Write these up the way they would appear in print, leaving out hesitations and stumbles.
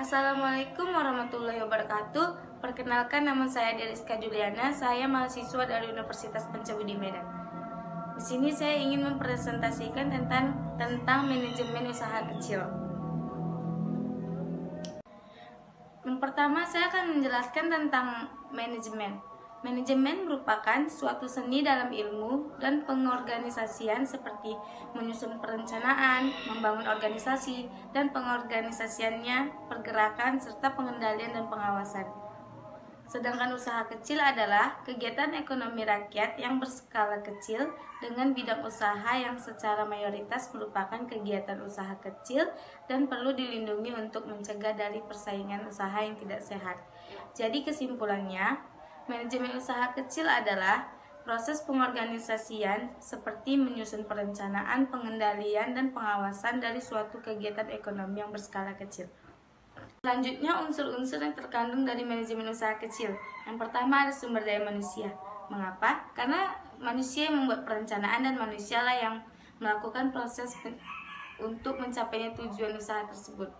Assalamualaikum warahmatullahi wabarakatuh. Perkenalkan, nama saya Deriska Juliana. Saya mahasiswa dari Universitas Pancabudi Medan. Di sini saya ingin mempresentasikan tentang manajemen usaha kecil. Yang pertama, saya akan menjelaskan tentang manajemen. Manajemen merupakan suatu seni dalam ilmu dan pengorganisasian seperti menyusun perencanaan, membangun organisasi, dan pengorganisasiannya, pergerakan, serta pengendalian dan pengawasan. Sedangkan usaha kecil adalah kegiatan ekonomi rakyat yang berskala kecil dengan bidang usaha yang secara mayoritas merupakan kegiatan usaha kecil dan perlu dilindungi untuk mencegah dari persaingan usaha yang tidak sehat. Jadi kesimpulannya, manajemen usaha kecil adalah proses pengorganisasian seperti menyusun perencanaan, pengendalian, dan pengawasan dari suatu kegiatan ekonomi yang berskala kecil. Selanjutnya, unsur-unsur yang terkandung dari manajemen usaha kecil. Yang pertama ada sumber daya manusia. Mengapa? Karena manusia yang membuat perencanaan dan manusialah yang melakukan proses untuk mencapainya tujuan usaha tersebut.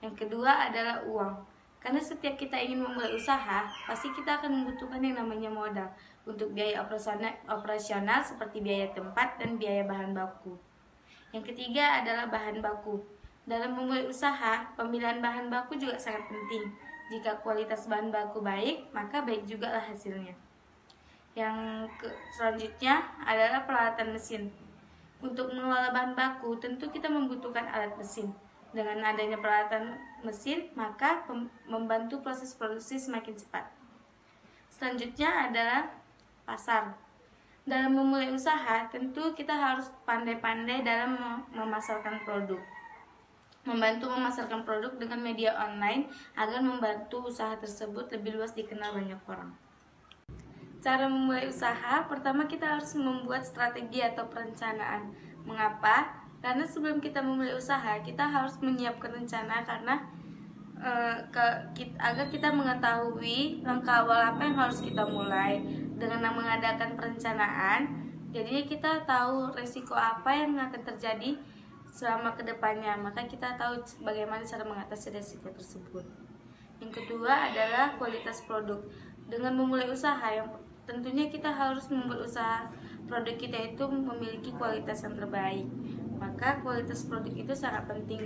Yang kedua adalah uang. Karena setiap kita ingin memulai usaha, pasti kita akan membutuhkan yang namanya modal untuk biaya operasional seperti biaya tempat dan biaya bahan baku. Yang ketiga adalah bahan baku. Dalam memulai usaha, pemilihan bahan baku juga sangat penting. Jika kualitas bahan baku baik, maka baik juga lah hasilnya. Selanjutnya adalah peralatan mesin. Untuk mengelola bahan baku, tentu kita membutuhkan alat mesin. Dengan adanya peralatan mesin, maka membantu proses produksi semakin cepat. Selanjutnya adalah pasar. Dalam memulai usaha, tentu kita harus pandai-pandai dalam memasarkan produk. Membantu memasarkan produk dengan media online agar membantu usaha tersebut lebih luas dikenal banyak orang. Cara memulai usaha, pertama kita harus membuat strategi atau perencanaan. Mengapa? Karena sebelum kita memulai usaha, kita harus menyiapkan rencana agar kita mengetahui langkah awal apa yang harus kita mulai. Dengan mengadakan perencanaan, jadinya kita tahu resiko apa yang akan terjadi selama kedepannya, maka kita tahu bagaimana cara mengatasi resiko tersebut. Yang kedua adalah kualitas produk. Dengan memulai usaha, yang tentunya kita harus membuat usaha produk kita itu memiliki kualitas yang terbaik. Maka kualitas produk itu sangat penting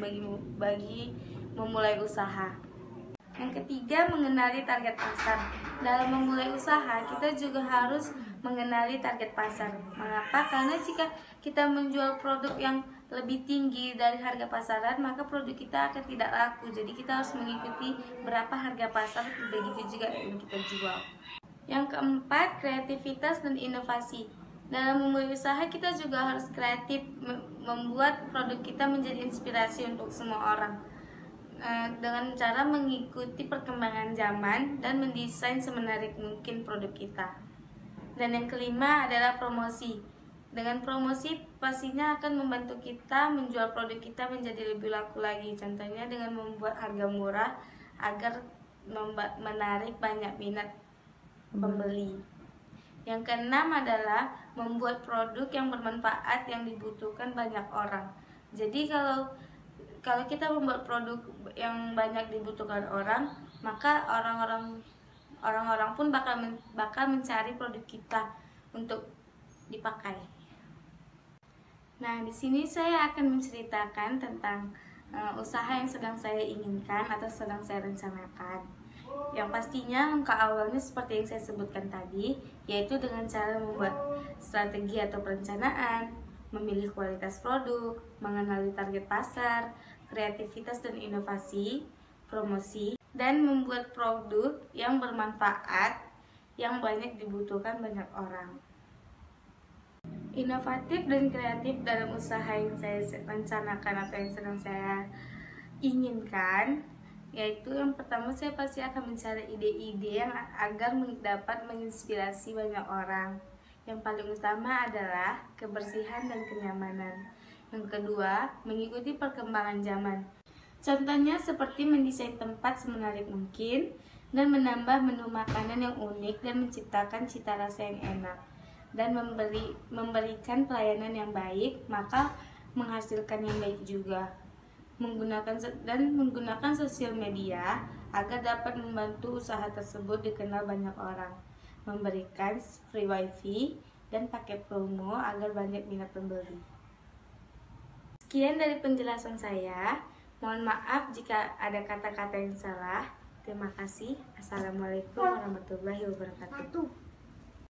bagi memulai usaha. Yang ketiga, mengenali target pasar. Dalam memulai usaha, kita juga harus mengenali target pasar. Mengapa? Karena jika kita menjual produk yang lebih tinggi dari harga pasaran, maka produk kita akan tidak laku. Jadi kita harus mengikuti berapa harga pasar, begitu juga yang kita jual. Yang keempat, kreativitas dan inovasi. Dalam memulai usaha, kita juga harus kreatif, membuat produk kita menjadi inspirasi untuk semua orang. Dengan cara mengikuti perkembangan zaman dan mendesain semenarik mungkin produk kita. Dan yang kelima adalah promosi. Dengan promosi pastinya akan membantu kita menjual produk kita menjadi lebih laku lagi. Contohnya dengan membuat harga murah agar menarik banyak minat pembeli. Yang keenam adalah membuat produk yang bermanfaat yang dibutuhkan banyak orang. Jadi kalau kita membuat produk yang banyak dibutuhkan orang, maka orang-orang pun bakal mencari produk kita untuk dipakai. Nah, di sini saya akan menceritakan tentang usaha yang sedang saya inginkan atau sedang saya rencanakan. Yang pastinya langkah awalnya seperti yang saya sebutkan tadi, yaitu dengan cara membuat strategi atau perencanaan, memilih kualitas produk, mengenali target pasar, kreativitas dan inovasi, promosi, dan membuat produk yang bermanfaat yang banyak dibutuhkan banyak orang. Inovatif dan kreatif dalam usaha yang saya rencanakan atau yang sedang saya inginkan, yaitu yang pertama, saya pasti akan mencari ide-ide yang agar dapat menginspirasi banyak orang. Yang paling utama adalah kebersihan dan kenyamanan. Yang kedua, mengikuti perkembangan zaman. Contohnya seperti mendesain tempat semenarik mungkin dan menambah menu makanan yang unik dan menciptakan cita rasa yang enak. Dan memberikan pelayanan yang baik, maka menghasilkan yang baik juga. menggunakan sosial media agar dapat membantu usaha tersebut dikenal banyak orang, memberikan free wifi dan paket promo agar banyak minat pembeli. Sekian dari penjelasan saya. Mohon maaf jika ada kata-kata yang salah. Terima kasih. Assalamualaikum warahmatullahi wabarakatuh.